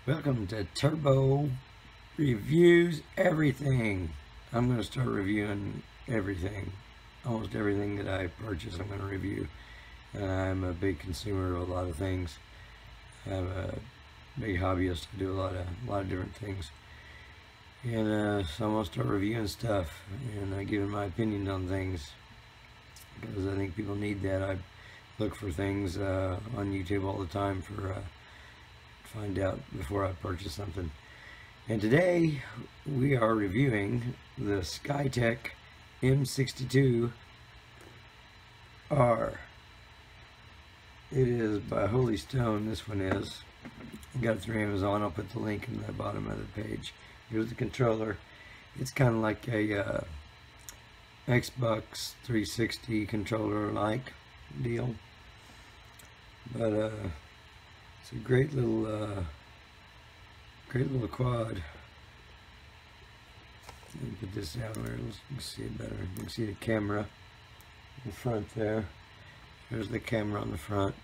Welcome to Turbo Reviews Everything. I'm going to start reviewing everything. Almost everything that I purchase I'm going to review. And I'm a big consumer of a lot of things. I'm a big hobbyist. I do a lot of different things. And so I'm going to start reviewing stuff and giving my opinions on things, because I think people need that. I look for things on YouTube all the time for find out before I purchase something. And today we are reviewing the Skytech M62R. It is by Holy Stone. This one is. I got it through Amazon. I'll put the link in the bottom of the page. Here's the controller. It's kind of like a Xbox 360 controller like deal, but it's a great little quad. Let me put this down where you can see it better. You can see the camera in the front there. There's the camera on the front,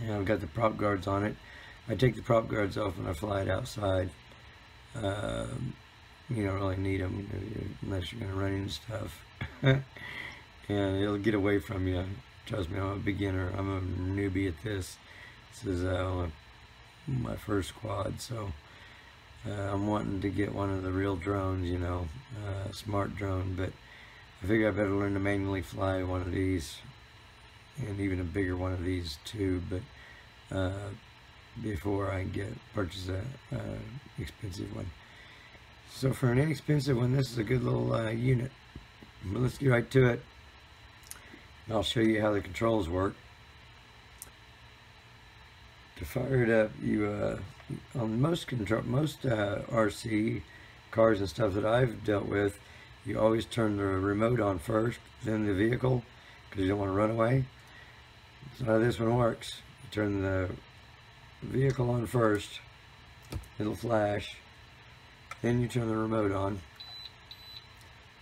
and I've got the prop guards on it. I take the prop guards off when I fly it outside. You don't really need them unless you're going to run into stuff. And it'll get away from you. Trust me, I'm a beginner. I'm a newbie at this. This is my first quad, so I'm wanting to get one of the real drones, you know, smart drone, but I figure I better learn to manually fly one of these, and even a bigger one of these too, but before I purchase a expensive one. So for an inexpensive one, this is a good little unit. But let's get right to it. And I'll show you how the controls work. To fire it up, you on most RC cars and stuff that I've dealt with, you always turn the remote on first, then the vehicle, because you don't want to run away. So how this one works: you turn the vehicle on first, it'll flash. Then you turn the remote on.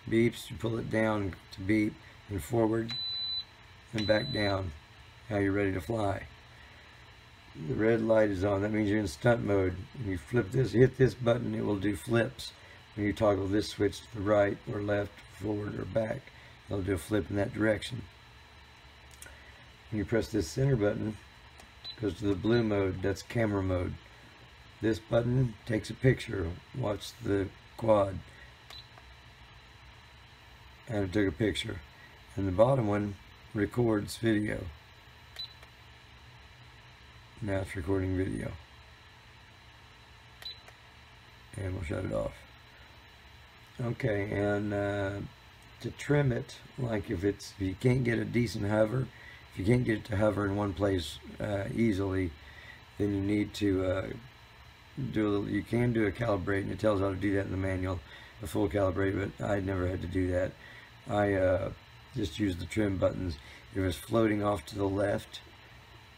Beeps, you pull it down to beep, and forward, and back down. Now you're ready to fly. The red light is on. That means you're in stunt mode. When you flip this, hit this button, it will do flips. When you toggle this switch to the right or left, forward or back, it'll do a flip in that direction. When you press this center button, it goes to the blue mode. That's camera mode. This button takes a picture. Watch the quad. And it took a picture. And the bottom one records video. Now it's recording video. And we'll shut it off. Okay, and to trim it, like if you can't get a decent hover, if you can't get it to hover in one place easily, then you need to you can do a calibrate, and it tells how to do that in the manual, a full calibrate, but I never had to do that. I just use the trim buttons. If it's floating off to the left,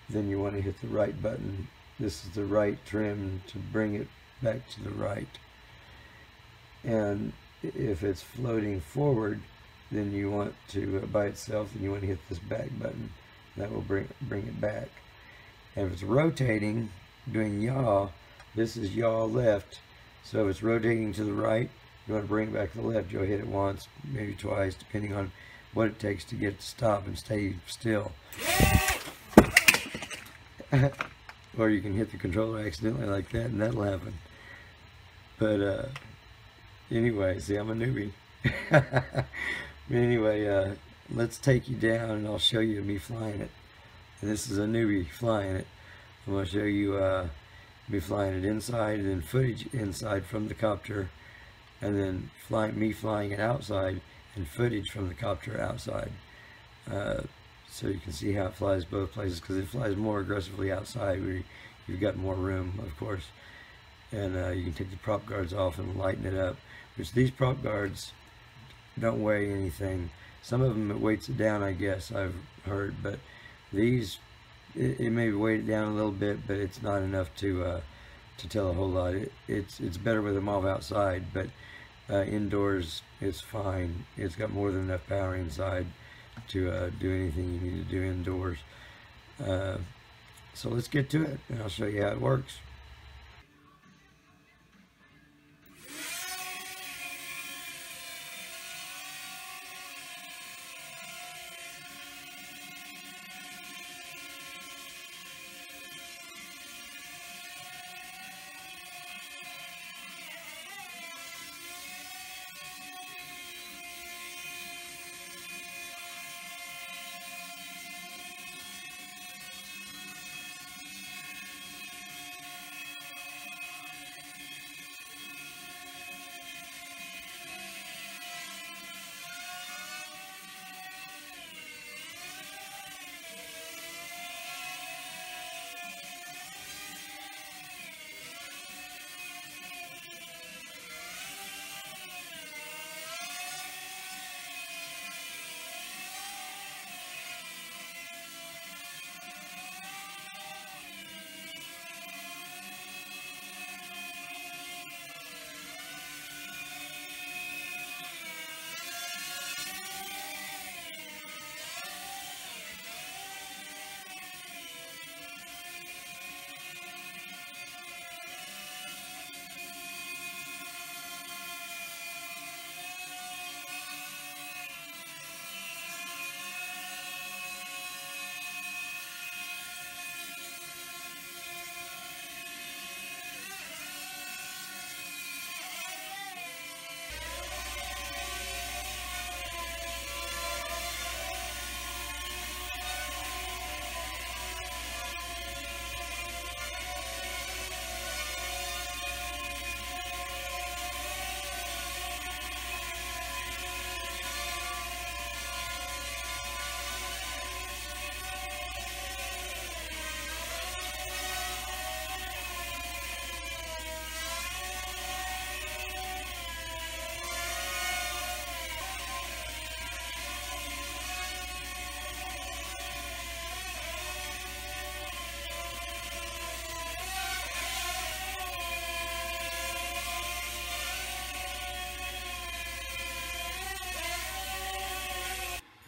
then you want to hit the right button. This is the right trim to bring it back to the right. And if it's floating forward, then you want to, by itself, then you want to hit this back button. That will bring it back. And if it's rotating, doing yaw, this is yaw left. So if it's rotating to the right, you want to bring it back to the left. You'll hit it once, maybe twice, depending on what it takes to get it to stop and stay still. Or you can hit the controller accidentally like that, and that'll happen. But anyway, see, I'm a newbie. Anyway, let's take you down, and I'll show you me flying it. And this is a newbie flying it. I'm going to show you me flying it inside, and then footage inside from the copter, and then me flying it outside, and footage from the copter outside. So you can see how it flies both places, because it flies more aggressively outside where you've got more room, of course. And you can take the prop guards off and lighten it up, which these prop guards don't weigh anything. Some of them it weights it down, I guess, I've heard, but these, it may weight it down a little bit, but it's not enough to tell a whole lot. It's better with them off outside, but indoors it's fine. It's got more than enough power inside to do anything you need to do indoors. So let's get to it, and I'll show you how it works.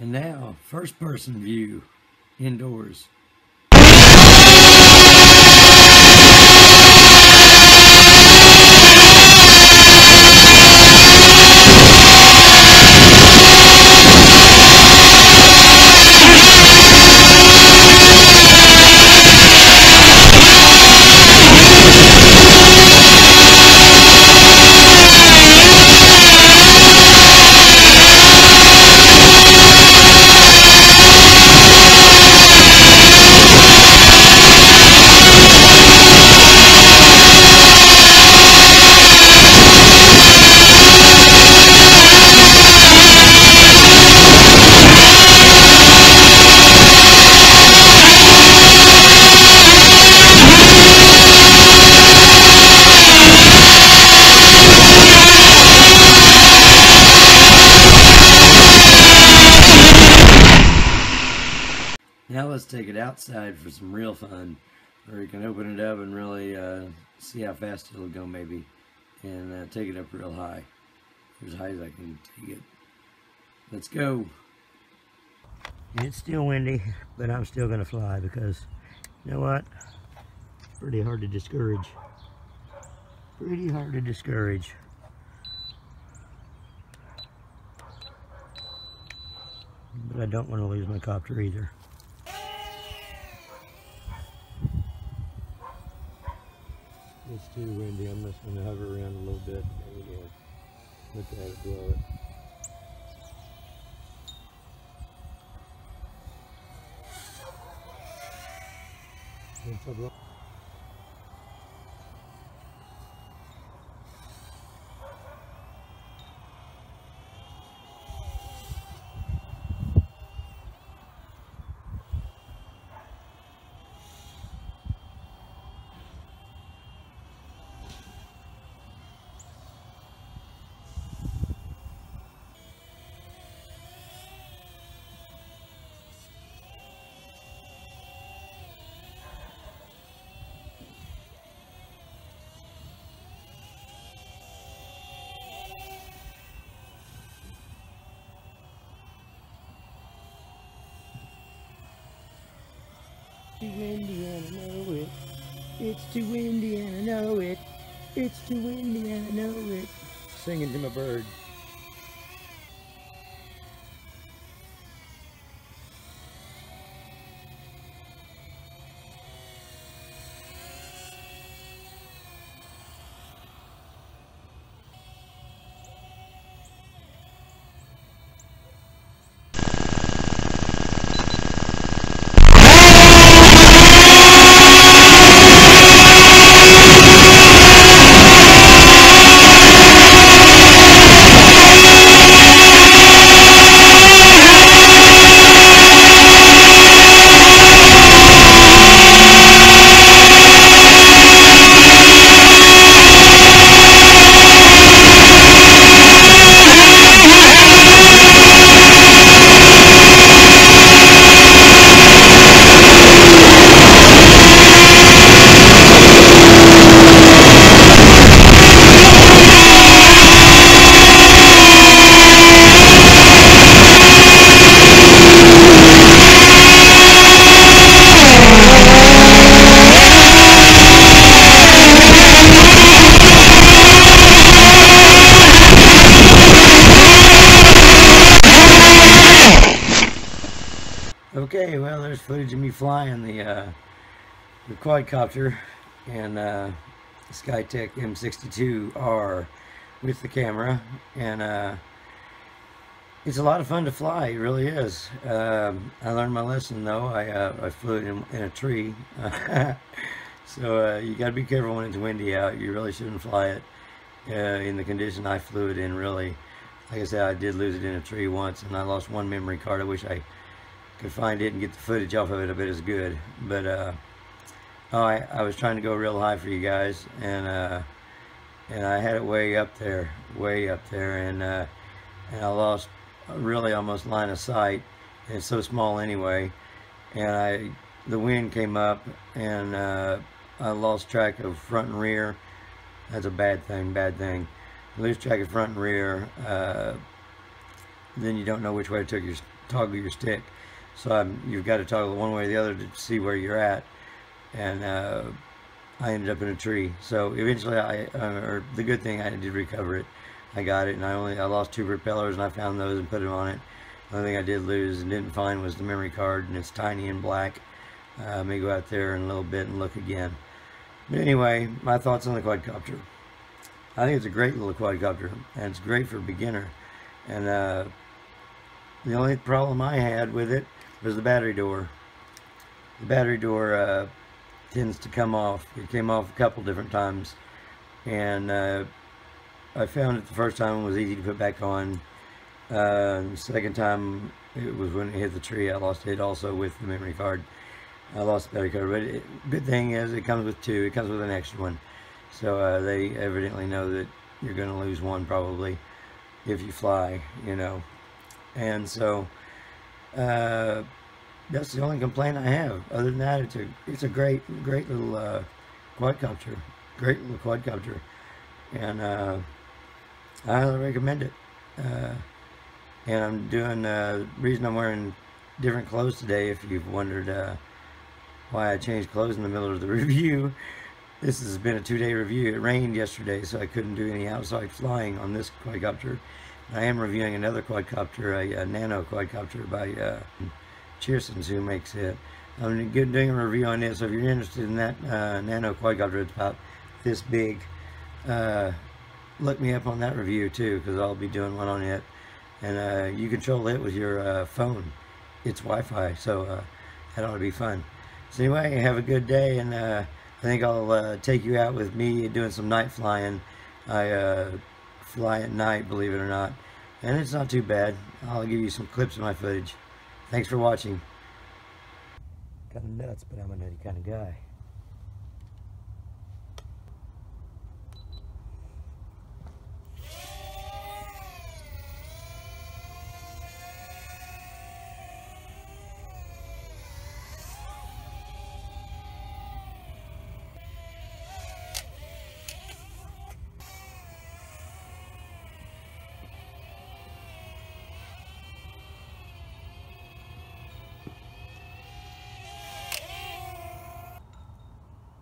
And now, first person view, indoors. Now let's take it outside for some real fun, where you can open it up and really see how fast it'll go maybe, and take it up real high, as high as I can take it. Let's go. It's still windy, but I'm still going to fly because, you know what, it's pretty hard to discourage. Pretty hard to discourage. But I don't want to lose my copter either. It's too windy. I'm just going to hover around a little bit and look at it blow it. Too windy and I know it. It's too windy and I know it. It's too windy and I know it. Singing to my bird. Okay, well, there's footage of me flying the quadcopter and Skytech M62R with the camera, and it's a lot of fun to fly. It really is. I learned my lesson though. I flew it in a tree, so you got to be careful when it's windy out. You really shouldn't fly it in the condition I flew it in. Really, like I said, I did lose it in a tree once, and I lost one memory card. I wish I could find it and get the footage off of it. I bet it's good, but I was trying to go real high for you guys, and I had it way up there, and I lost really almost line of sight. It's so small anyway, and the wind came up, and I lost track of front and rear. That's a bad thing. Lose track of front and rear, then you don't know which way to toggle your stick. So you've got to toggle one way or the other to see where you're at. And I ended up in a tree. So eventually, or the good thing, I did recover it. I got it, and I lost 2 propellers, and I found those and put them on it. The only thing I did lose and didn't find was the memory card, and it's tiny and black. I may go out there in a little bit and look again. But anyway, my thoughts on the quadcopter. I think it's a great little quadcopter, and it's great for a beginner. And the only problem I had with it was the battery door. The battery door tends to come off. It came off a couple different times, and I found it the first time it was easy to put back on. The second time, it was when it hit the tree. I lost it also with the memory card. I lost the battery card, but good thing is it comes with 2. It comes with an extra one, so they evidently know that you're going to lose one probably if you fly, you know. And so that's the only complaint I have. Other than that, it's a great little quadcopter, and I highly recommend it. And I'm doing the reason I'm wearing different clothes today, if you've wondered why I changed clothes in the middle of the review. This has been a 2-day review. It rained yesterday, so I couldn't do any outside flying on this quadcopter. I am reviewing another quadcopter, a nano quadcopter by Cheerson's, who makes it. I'm doing a review on it, so if you're interested in that nano quadcopter, it's about this big. Look me up on that review too, because I'll be doing one on it. And you control it with your phone. It's Wi-Fi, so that ought to be fun. So anyway, have a good day, and I think I'll take you out with me doing some night flying. I fly at night, believe it or not, and it's not too bad. I'll give you some clips of my footage. Thanks for watching. Kind of nuts, but I'm a nutty kind of guy.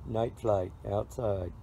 Night flight outside.